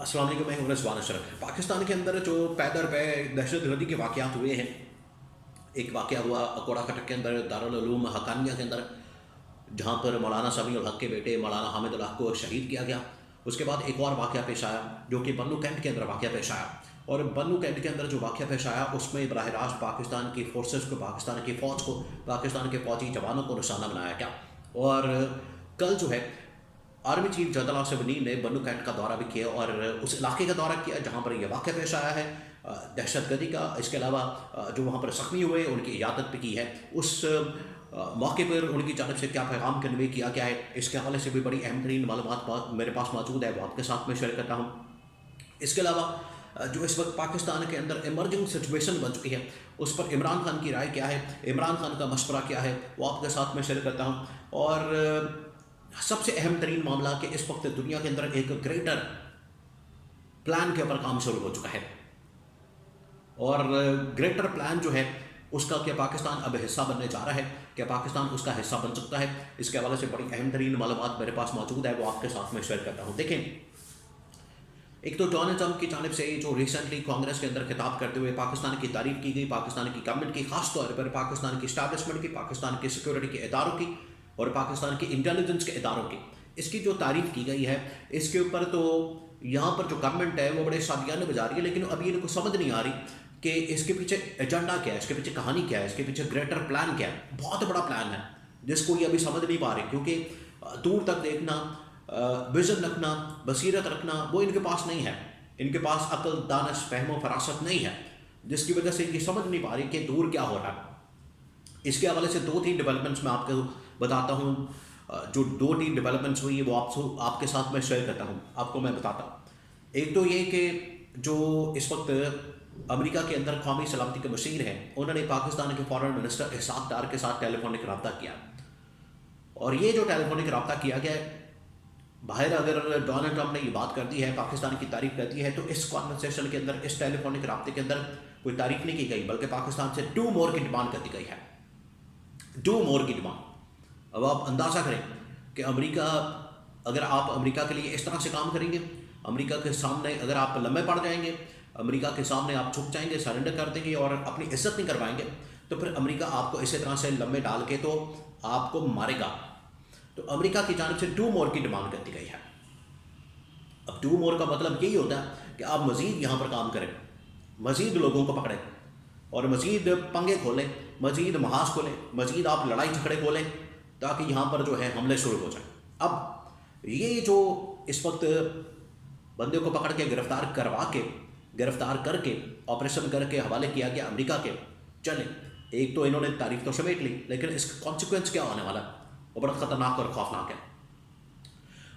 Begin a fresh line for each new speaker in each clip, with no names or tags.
अस्सलाम वालेकुम, मैं हूं रिजवान अशरफ। पाकिस्तान के अंदर जो पैदर पे दहशतगर्दी के वाक़यात हुए हैं, एक वाक़या हुआ अकोड़ा कटक के अंदर दारुल उलूम हक़ानिया के अंदर, जहाँ पर मौलाना समीउल हक़ के बेटे मौलाना हामिद उल हक़ को शहीद किया गया। उसके बाद एक और वाक़या पेश आया जो कि बन्नू कैंट के अंदर वाक़या पेश आया, और बन्नू कैंट के अंदर जो वाक़या पेश आया उसमें बराह रास्त पाकिस्तान की फोर्सेस को, पाकिस्तान की फ़ौज को, पाकिस्तान के फ़ौजी जवानों को निशाना बनाया गया। और कल जो है army chief general Asif Ali ने बन्नू कैंट का दौरा भी किया और उस इलाके का दौरा किया जहाँ पर यह वाक़या पेश आया है दहशतगर्दी का। इसके अलावा जो वहाँ पर ज़ख्मी हुए उनकी इयादत भी की है। उस मौके पर उनकी जानब से क्या पैगाम कन्वे किया गया है, इसके हवाले से भी बड़ी अहम तरीन मालूमात मेरे पास मौजूद है, वो आपके साथ में शेयर करता हूँ। इसके अलावा जो इस वक्त पाकिस्तान के अंदर इमर्जिंग सिचुएशन बन चुकी है, उस पर इमरान खान की राय क्या है, इमरान खान का मशवरा क्या है, वो आपके साथ में शेयर करता हूँ। और सबसे अहम तरीन मामला कि इस वक्त दुनिया के अंदर एक ग्रेटर प्लान के ऊपर काम शुरू हो चुका है, और ग्रेटर प्लान जो है उसका क्या पाकिस्तान अब हिस्सा बनने जा रहा है, क्या पाकिस्तान उसका हिस्सा बन सकता है, इसके हवाले से बड़ी अहम तरीन मालूमात मेरे पास मौजूद है, वो आपके साथ में शेयर करता हूँ। देखें, एक तो डोनाल्ड ट्रंप की जानब से जो रिसेंटली कांग्रेस के अंदर खिताब करते हुए पाकिस्तान की तारीफ की गई, पाकिस्तान की गवर्नमेंट की, खास तौर पर पाकिस्तान की इस्टेब्लिशमेंट की, पाकिस्तान की सिक्योरिटी के इदारों की और पाकिस्तान की इंटेलिजेंस के इदारों की, इसकी जो तारीफ की गई है, इसके ऊपर तो यहाँ पर जो गवर्नमेंट है वो बड़े शादियाने बजा रही है, लेकिन अभी इनको समझ नहीं आ रही कि इसके पीछे एजेंडा क्या है, इसके पीछे कहानी क्या है, इसके पीछे ग्रेटर प्लान क्या है। बहुत बड़ा प्लान है जिसको ये अभी समझ नहीं पा रहे, क्योंकि दूर तक देखना, विजन रखना, बसीरत रखना वो इनके पास नहीं है। इनके पास अकल, दानश, फहमो फरासत नहीं है, जिसकी वजह से ये समझ नहीं पा रही कि दूर क्या हो रहा है। इसके हवाले से 2-3 डेवलपमेंट्स मैं आपको बताता हूँ। जो 2-3 डेवलपमेंट्स हुई है वो आपके साथ में शेयर करता हूँ, आपको मैं बताता हूँ। एक तो ये कि जो इस वक्त अमेरिका के अंदर कौमी सलामती के मशीर हैं, उन्होंने पाकिस्तान के फॉरेन मिनिस्टर इसाक डार के साथ टेलीफोनिक रब्ता किया, और ये जो टेलीफोनिक रब्ता किया गया है, बाहर अगर डोनाल्ड ट्रंप ने ये बात कर दी है, पाकिस्तान की तारीफ कर दी है, तो इस कॉन्वर्सेशन के अंदर, इस टेलीफोनिक रब्ते के अंदर कोई तारीफ नहीं की गई, बल्कि पाकिस्तान से डू मोर की डिमांड कर दी गई है। डू मोर की डिमांड। अब आप अंदाज़ा करें कि अमेरिका, अगर आप अमेरिका के लिए इस तरह से काम करेंगे, अमेरिका के सामने अगर आप लम्बे पड़ जाएंगे, अमेरिका के सामने आप झुक जाएंगे, सरेंडर कर देंगे और अपनी इज्जत नहीं करवाएंगे, तो फिर अमेरिका आपको इसी तरह से लम्बे डाल के तो आपको मारेगा। तो अमेरिका की जानब से डू मोर की डिमांड कर दी गई है। अब डू मोर का मतलब यही होता है कि आप मज़ीद यहाँ पर काम करें, मज़ीद लोगों को पकड़ें और मज़ीद पंगे खोलें, मज़ीद महाज खोलें, मज़ीद आप लड़ाई झगड़े खोलें, ताकि यहाँ पर जो है हमले शुरू हो जाएं। अब ये जो इस वक्त बंदे को पकड़ के गिरफ्तार करके ऑपरेशन करके हवाले किया गया अमेरिका के, चले, एक तो इन्होंने तारीफ तो समेट ली, लेकिन इसका कॉन्सिक्वेंस क्या होने वाला है वो बड़ा ख़तरनाक और खौफनाक है।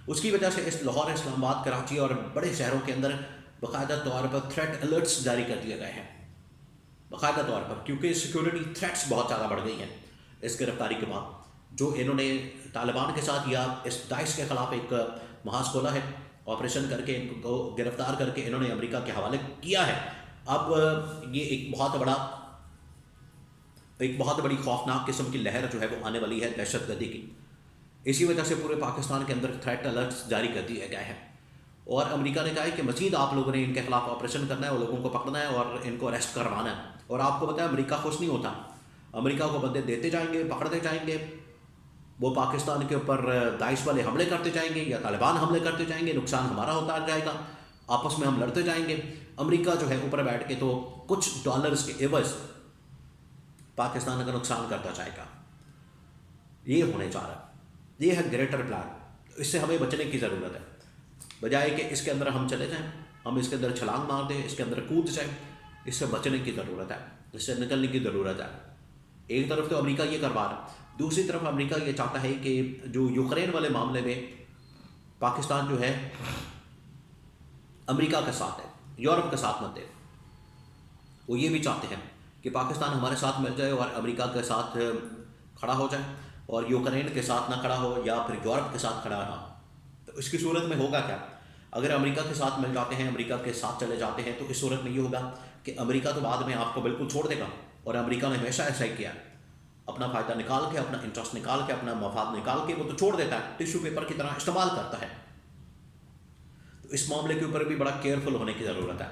उसकी वजह से इस लाहौर, इस्लामाबाद, कराची और बड़े शहरों के अंदर बाकायदा तौर पर थ्रेट अलर्ट्स जारी कर दिए गए हैं, बाकायदा तौर पर, क्योंकि सिक्योरिटी थ्रेट्स बहुत ज़्यादा बढ़ गई हैं इस गिरफ्तारी के बाद। जो इन्होंने तालिबान के साथ या इस दाइश के ख़िलाफ़ एक महाज खोला है, ऑपरेशन करके इनको गिरफ्तार करके इन्होंने अमेरिका के हवाले किया है। अब ये एक बहुत बड़ी खौफनाक किस्म की लहर जो है वो आने वाली है दहशतगर्दी की। इसी वजह से पूरे पाकिस्तान के अंदर थ्रेट अलर्ट्स जारी कर दिए गए हैं, और अमेरिका ने कहा है कि मज़ीद आप लोगों ने इनके खिलाफ ऑपरेशन करना है और लोगों को पकड़ना है और इनको अरेस्ट करवाना है। और आपको पता है अमेरिका खुश नहीं होता, अमेरिका को बंदे देते जाएंगे, पकड़ते जाएंगे, वो पाकिस्तान के ऊपर दाइश वाले हमले करते जाएंगे या तालिबान हमले करते जाएंगे, नुकसान हमारा होता जाएगा, आपस में हम लड़ते जाएंगे। अमेरिका जो है ऊपर बैठ के तो कुछ डॉलर्स के एवज पाकिस्तान का नुकसान करता जाएगा। ये होने जा रहा है, ये है ग्रेटर प्लान। इससे हमें बचने की ज़रूरत है, बजाय कि इसके अंदर हम चले जाएं, हम इसके अंदर छलांग मार दें, इसके अंदर कूद जाएं। इससे बचने की ज़रूरत है, इससे निकलने की ज़रूरत है। एक तरफ तो अमेरिका ये करवा रहा है, दूसरी तरफ अमेरिका ये चाहता है कि जो यूक्रेन वाले मामले में पाकिस्तान जो है अमेरिका के साथ है, यूरोप के साथ मत है। वो ये भी चाहते हैं कि पाकिस्तान हमारे साथ मिल जाए और अमेरिका के साथ खड़ा हो जाए, और यूक्रेन के साथ ना खड़ा हो या फिर यूरोप के साथ खड़ा ना। तो इसकी सूरत में होगा क्या? अगर अमेरिका के साथ मिल जाते हैं, अमेरिका के साथ चले जाते हैं, तो इस सूरत में ये होगा कि अमेरिका तो बाद में आपको बिल्कुल छोड़ देगा, और अमेरिका ने हमेशा ऐसा ही किया, अपना फ़ायदा निकाल के, अपना इंटरेस्ट निकाल के, अपना मफाद निकाल के वो तो छोड़ देता है, टिश्यू पेपर की तरह इस्तेमाल करता है। तो इस मामले के ऊपर भी बड़ा केयरफुल होने की ज़रूरत है,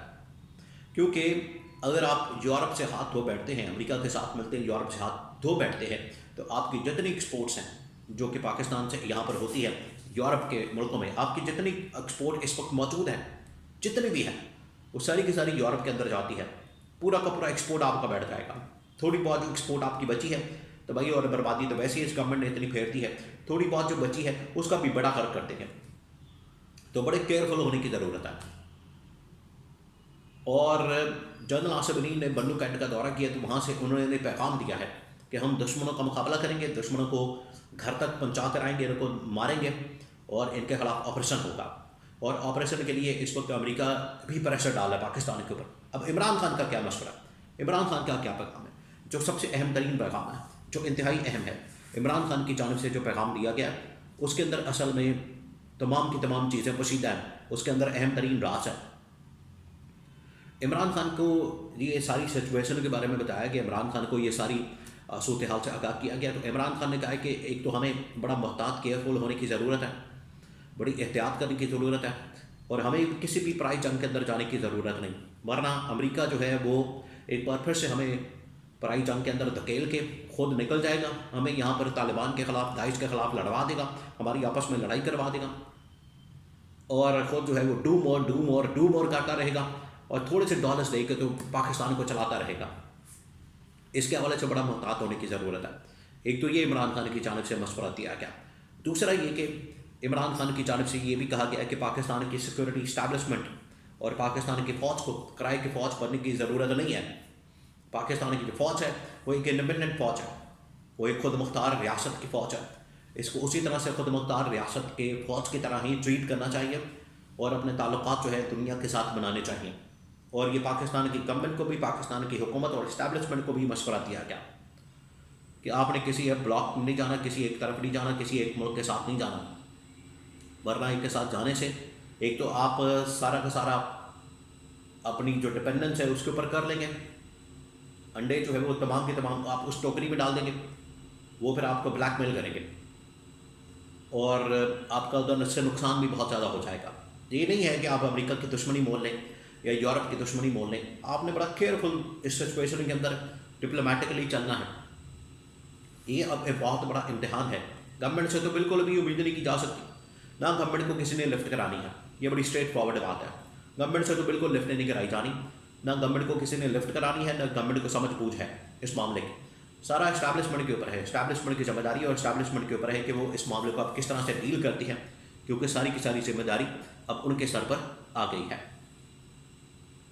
क्योंकि अगर आप यूरोप से हाथ धो बैठते हैं, अमेरिका के साथ मिलते हैं, यूरोप से हाथ धो बैठते हैं, तो आपकी जितनी एक्सपोर्ट्स हैं जो कि पाकिस्तान से यहाँ पर होती है यूरोप के मुल्कों में, आपकी जितनी एक्सपोर्ट इस वक्त मौजूद है, जितनी भी है, वो सारी की सारी यूरोप के अंदर जाती है। पूरा का पूरा एक्सपोर्ट आपका बैठ जाएगा। थोड़ी बहुत जो एक्सपोर्ट आपकी बची है तो भाई, और बर्बादी तो वैसे ही इस गवर्नमेंट ने इतनी फेरती है, थोड़ी बहुत जो बची है उसका भी बड़ा खर्च करते हैं। तो बड़े केयरफुल होने की ज़रूरत है। और जनरल आसिफ अली ने बन्नू कैंट का दौरा किया, तो वहाँ से उन्होंने पैगाम दिया है कि हम दुश्मनों का मुकाबला करेंगे, दुश्मनों को घर तक पहुँचा कर आएंगे, इनको मारेंगे और इनके खिलाफ ऑपरेशन होगा। और ऑपरेशन के लिए इस वक्त अमेरिका भी प्रेशर डाला है पाकिस्तान के ऊपर। अब इमरान खान का क्या मशवरा है, इमरान खान का क्या पैगाम है? जो सबसे अहम तरीन पैगाम है, जो इंतहाई अहम है, इमरान खान की जानिब से जो पैगाम दिया गया है, उसके अंदर असल में तमाम की तमाम चीज़ें पोशीदा हैं। उसके अंदर अहम तरीन राज है। इमरान खान को ये सारी सिचुएशन के बारे में बताया कि इमरान खान को ये सारी सूरत हाल से आगाह किया गया। तो इमरान खान ने कहा कि एक तो हमें बड़ा मोहतात केयरफुल होने की ज़रूरत है, बड़ी एहतियात करने की ज़रूरत है, और हमें किसी भी पराई जंग के अंदर जाने की ज़रूरत नहीं, वरना अमेरिका जो है वो एक बार फिर से हमें पराई जंग के अंदर धकेल के खुद निकल जाएगा, हमें यहाँ पर तालिबान के ख़िलाफ़, दाइश के ख़िलाफ़ लड़वा देगा, हमारी आपस में लड़ाई करवा देगा, और ख़ुद जो है वो डू मोर करता रहेगा, और थोड़े से डॉलर्स देकर तो पाकिस्तान को चलाता रहेगा। इसके हवाले से बड़ा मोहतात होने की ज़रूरत है। एक तो ये इमरान खान की जानिब से मशवरा दिया गया। दूसरा ये कि इमरान खान की जानिब से ये भी कहा गया कि पाकिस्तान की सिक्योरिटी इस्टेब्लिशमेंट और पाकिस्तान की फ़ौज को किराए की फ़ौज बनने की ज़रूरत नहीं है। पाकिस्तान की जो फ़ौज है वो एक इंडिपेंडेंट फ़ौज है, वो एक खुद मुख्तार रियासत की फ़ौज है। इसको उसी तरह से खुद मुख्तार रियासत के फ़ौज की तरह ही ट्रीट करना चाहिए और अपने ताल्लुकात जो है दुनिया के साथ बनाने चाहिए। और ये पाकिस्तान की गवर्नमेंट को भी, पाकिस्तान की हुकूमत और इस्टेब्लिशमेंट को भी मशवरा दिया गया कि आपने किसी एक ब्लॉक नहीं जाना, किसी एक तरफ नहीं जाना, किसी एक मुल्क के साथ नहीं जाना, वरना इनके साथ जाने से एक तो आप सारा का सारा अपनी जो डिपेंडेंस है उसके ऊपर कर लेंगे, अंडे जो है वो तमाम के तमाम आप उस टोकरी में डाल देंगे, वो फिर आपको ब्लैकमेल करेंगे और आपका उधर से नुकसान भी बहुत ज़्यादा हो जाएगा। ये नहीं है कि आप अमेरिका की दुश्मनी मोल लें या यूरोप की दुश्मनी मोल लें, आपने बड़ा केयरफुल इस सिचुएशन के अंदर डिप्लोमेटिकली चलना है। ये अब एक बहुत बड़ा इम्तिहान है। गवर्नमेंट से तो बिल्कुल भी उम्मीद नहीं की जा सकती, ना गवर्नमेंट को किसी ने लिफ्ट करानी है, ये बड़ी स्ट्रेट फॉरवर्ड बात है। गवर्नमेंट से तो बिल्कुल लिफ्ट नहीं कराई जानी, ना गवर्नमेंट को किसी ने लिफ्ट करानी है, ना गवर्नमेंट को समझ बूझ है इस मामले की। सारा इस्टेब्लिशमेंट के ऊपर है, इस्टेब्लिशमेंट की जिम्मेदारी और इस्टेब्लिशमेंट के ऊपर है कि वो इस मामले को अब किस तरह से डील करती है, क्योंकि सारी की सारी जिम्मेदारी अब उनके सर पर आ गई है।